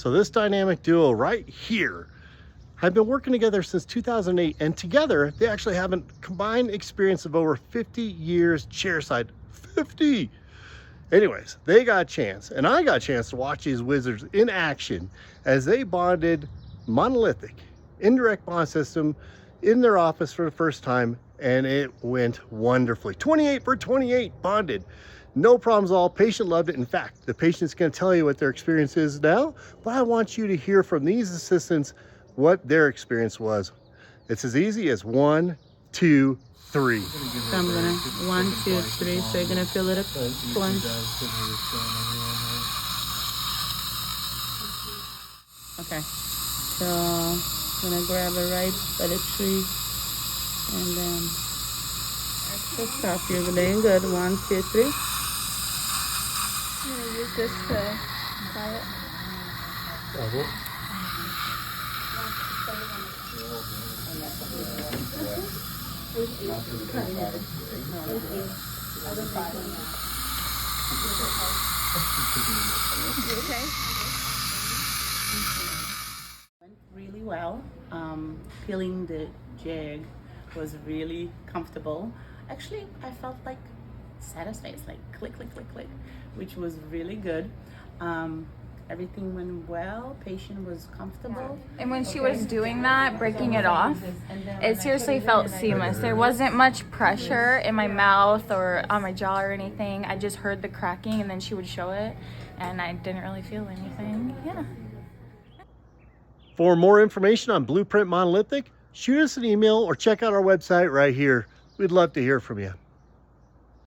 So this dynamic duo right here have been working together since 2008, and together they actually have a combined experience of over 50 years chairside. 50! Anyways, they got a chance, and I got a chance to watch these wizards in action as they bonded Monolithic indirect bond system in their office for the first time, and it went wonderfully. 28 for 28 bonded. No problems at all. Patient loved it. In fact, the patient's going to tell you what their experience is now, but I want you to hear from these assistants what their experience was. It's as easy as 1, 2, 3. So I'm gonna 1, 2, 3. So you're gonna fill it up once. Okay. So I'm gonna grab it right by the tree, and then extra stuff. You're doing good. 1, 2, 3. I'm gonna use this to try it. Went really well. Peeling the jig was really comfortable. Actually, I felt like satisfied. It's like click, click, click, click, which was really good. Everything went well. Patient was comfortable. And when she was doing that, breaking it off, it seriously felt seamless. There wasn't much pressure in my mouth or on my jaw or anything. I just heard the cracking, and then she would show it, and I didn't really feel anything. Yeah. For more information on Blueprint Monolithic, shoot us an email or check out our website right here. We'd love to hear from you.